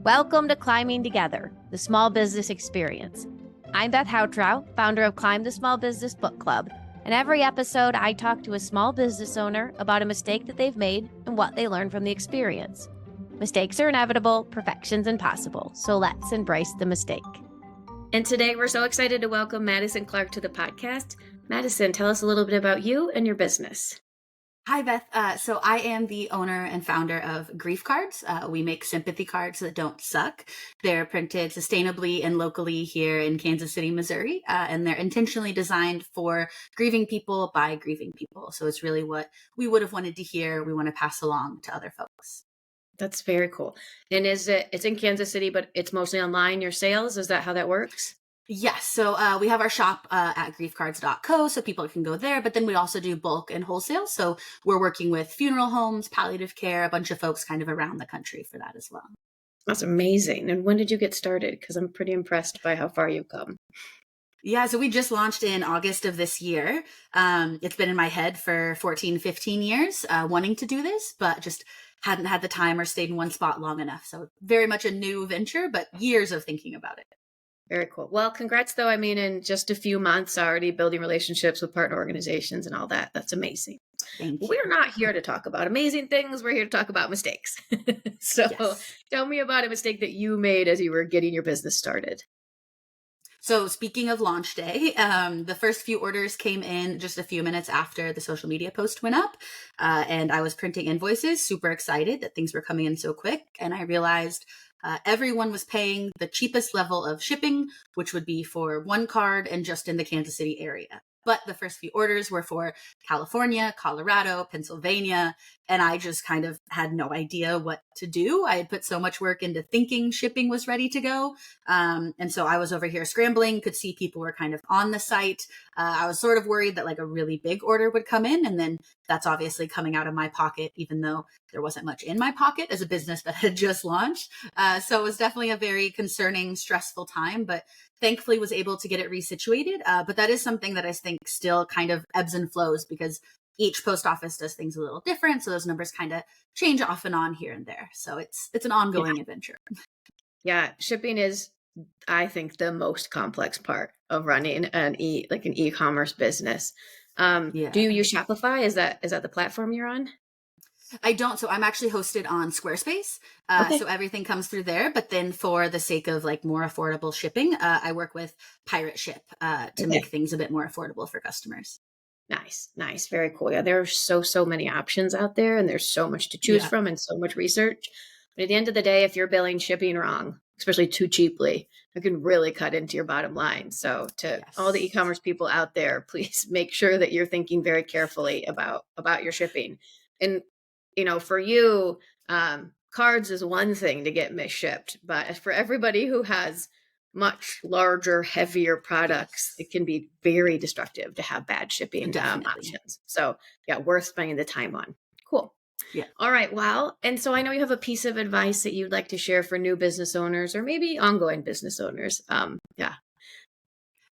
Welcome to Climbing Together, the small business experience. I'm Beth Houtrow, founder of Climb the Small Business Book Club, and every episode I talk to a small business owner about a mistake that they've made and what they learned from the experience. Mistakes are inevitable, perfection's impossible, so let's embrace the mistake. And today we're so excited to welcome Madison Clark to the podcast. Madison, tell us a little bit about you and your business. Hi, Beth. So I am the owner and founder of Grief Cards. We make sympathy cards that don't suck. They're printed sustainably and locally here in Kansas City, Missouri, and they're intentionally designed for grieving people by grieving people. So it's really what we would have wanted to hear. We want to pass along to other folks. That's very cool. And it's in Kansas City, but it's mostly online, your sales? Is that how that works? Yes. So we have our shop at griefcards.co, so people can go there. But then we also do bulk and wholesale. So we're working with funeral homes, palliative care, a bunch of folks kind of around the country for that as well. That's amazing. And when did you get started? Because I'm pretty impressed by how far you've come. Yeah, so we just launched in August of this year. It's been in my head for 14, 15 years, wanting to do this, but just hadn't had the time or stayed in one spot long enough. So very much a new venture, but years of thinking about it. Very cool. Well, congrats though. I mean, in just a few months already building relationships with partner organizations and all that. That's amazing. Thank you. We're not here to talk about amazing things. We're here to talk about mistakes. So Yes. Tell me about a mistake that you made as you were getting your business started. So speaking of launch day, the first few orders came in just a few minutes after the social media post went up. And I was printing invoices, super excited that things were coming in so quick. And I realized everyone was paying the cheapest level of shipping, which would be for one card and just in the Kansas City area. But the first few orders were for California, Colorado, Pennsylvania, and I just kind of had no idea what to do. I had put so much work into thinking shipping was ready to go. And so I was over here scrambling, could see people were kind of on the site. I was sort of worried that like a really big order would come in, and then that's obviously coming out of my pocket, even though there wasn't much in my pocket as a business that had just launched. So it was definitely a very concerning, stressful time, but thankfully was able to get it resituated. But that is something that I think still kind of ebbs and flows because each post office does things a little different. So those numbers kind of change off and on here and there. So it's an ongoing adventure. Yeah, shipping is, I think, the most complex part of running an e-commerce business. Do you use Shopify? Is that the platform you're on? I don't. So I'm actually hosted on Squarespace. So everything comes through there. But then for the sake of like more affordable shipping, I work with Pirate Ship to make things a bit more affordable for customers. Nice. Very cool. Yeah, there are so many options out there and there's so much to choose from and so much research. But at the end of the day, if you're billing shipping wrong, especially too cheaply, it can really cut into your bottom line. So to all the e-commerce people out there, please make sure that you're thinking very carefully about your shipping. And, you know, for you, cards is one thing to get misshipped, but for everybody who has much larger, heavier products, it can be very destructive to have bad shipping options. So yeah, worth spending the time on. Cool. Yeah. All right. Well, and so I know you have a piece of advice that you'd like to share for new business owners or maybe ongoing business owners.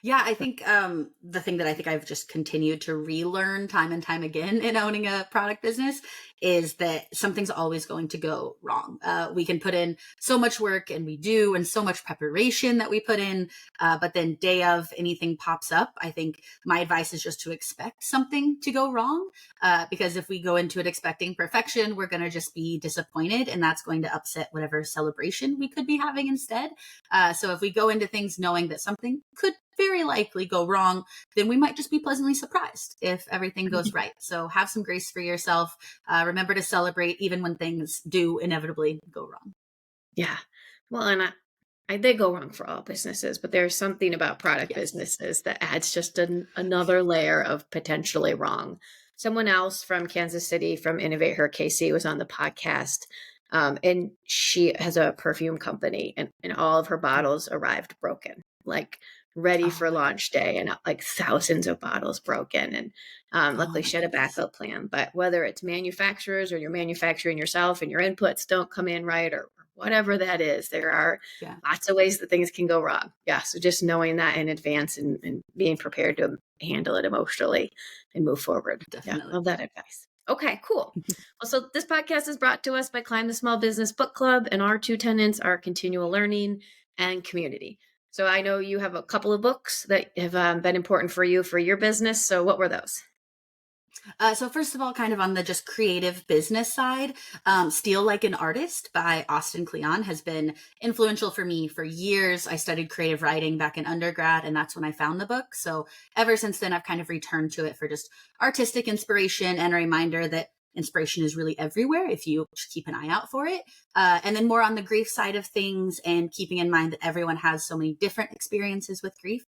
Yeah, I think the thing that I think I've just continued to relearn time and time again in owning a product business is that something's always going to go wrong. We can put in so much work, and we do, and so much preparation that we put in, but then day of anything pops up. I think my advice is just to expect something to go wrong, because if we go into it expecting perfection, we're going to just be disappointed, and that's going to upset whatever celebration we could be having instead. So if we go into things knowing that something could very likely go wrong, then we might just be pleasantly surprised if everything goes right. So have some grace for yourself. Remember to celebrate even when things do inevitably go wrong. Yeah. Well, and they go wrong for all businesses, but there's something about product businesses that adds just another layer of potentially wrong. Someone else from Kansas City from Innovate Her, Casey, was on the podcast. And she has a perfume company and all of her bottles arrived broken, like ready for launch day, and like thousands of bottles broken. And luckily she had a backup plan. But whether it's manufacturers or you're manufacturing yourself and your inputs don't come in right or whatever that is, there are lots of ways that things can go wrong. Yeah. So just knowing that in advance and being prepared to handle it emotionally and move forward. Definitely. Yeah, love that advice. Okay, cool. Well, so this podcast is brought to us by Climb the Small Business Book Club, and our two tenets are continual learning and community. So I know you have a couple of books that have been important for you for your business. So what were those? So first of all, kind of on the just creative business side, Steal Like an Artist by Austin Kleon has been influential for me for years. I studied creative writing back in undergrad, and that's when I found the book. So ever since then, I've kind of returned to it for just artistic inspiration and a reminder that inspiration is really everywhere if you just keep an eye out for it. And then more on the grief side of things and keeping in mind that everyone has so many different experiences with grief.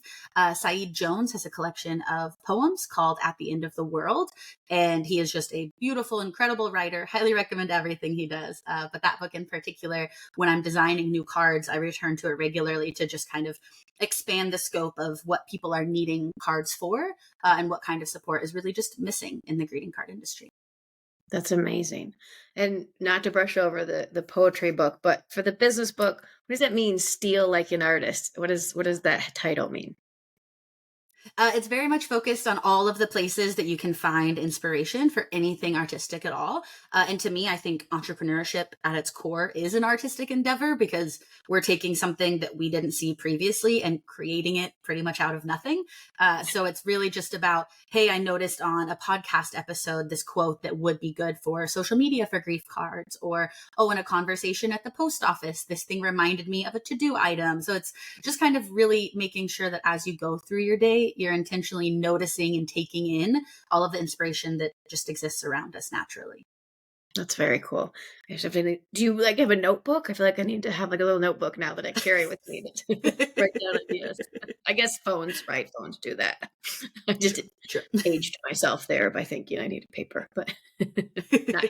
Saeed Jones has a collection of poems called At the End of the World. And he is just a beautiful, incredible writer. Highly recommend everything he does. But that book in particular, when I'm designing new cards, I return to it regularly to just kind of expand the scope of what people are needing cards for and what kind of support is really just missing in the greeting card industry. That's amazing. And not to brush over the poetry book, but for the business book, what does that mean? Steal like an artist. What does that title mean? It's very much focused on all of the places that you can find inspiration for anything artistic at all. And to me, I think entrepreneurship at its core is an artistic endeavor because we're taking something that we didn't see previously and creating it pretty much out of nothing. So it's really just about, hey, I noticed on a podcast episode this quote that would be good for social media for grief cards, or, oh, in a conversation at the post office, this thing reminded me of a to-do item. So it's just kind of really making sure that as you go through your day, you're intentionally noticing and taking in all of the inspiration that just exists around us naturally. That's very cool. Do you have a notebook? I feel like I need to have like a little notebook now that I carry with me to write down ideas. I guess phones do that. I just aged myself there by thinking I needed paper, but not.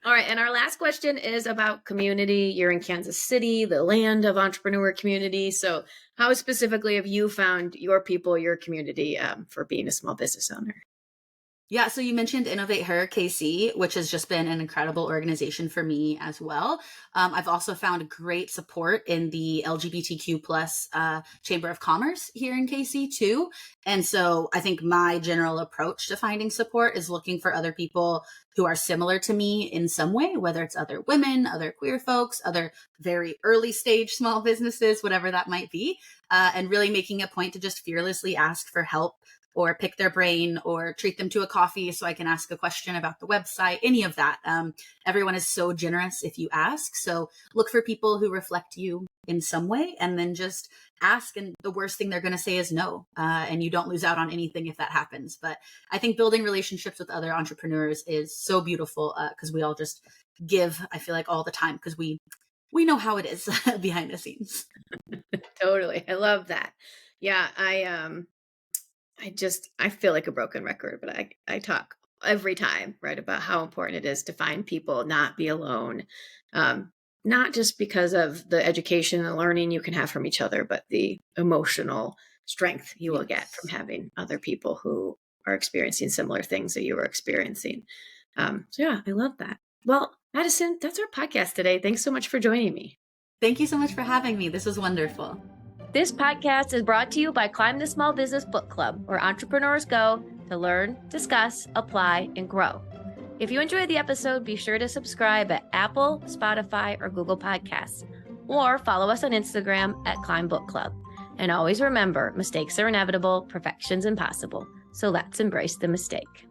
All right. And our last question is about community. You're in Kansas City, the land of entrepreneur community. So how specifically have you found your people, your community for being a small business owner? Yeah, so you mentioned Innovate Her, KC, which has just been an incredible organization for me as well. I've also found great support in the LGBTQ plus Chamber of Commerce here in KC too. And so I think my general approach to finding support is looking for other people who are similar to me in some way, whether it's other women, other queer folks, other very early stage small businesses, whatever that might be, and really making a point to just fearlessly ask for help or pick their brain or treat them to a coffee so I can ask a question about the website, any of that. Everyone is so generous if you ask. So look for people who reflect you in some way and then just ask. And the worst thing they're going to say is no. And you don't lose out on anything if that happens. But I think building relationships with other entrepreneurs is so beautiful because we all just give, I feel like, all the time because we know how it is behind the scenes. Totally. I love that. Yeah. I feel like a broken record, but I talk every time, right, about how important it is to find people, not be alone. Not just because of the education and learning you can have from each other, but the emotional strength you will get from having other people who are experiencing similar things that you were experiencing. So yeah, I love that. Well, Madison, that's our podcast today. Thanks so much for joining me. Thank you so much for having me. This was wonderful. This podcast is brought to you by Climb the Small Business Book Club, where entrepreneurs go to learn, discuss, apply, and grow. If you enjoyed the episode, be sure to subscribe at Apple, Spotify, or Google Podcasts, or follow us on Instagram at Climb Book Club. And always remember, mistakes are inevitable, perfection's impossible. So let's embrace the mistake.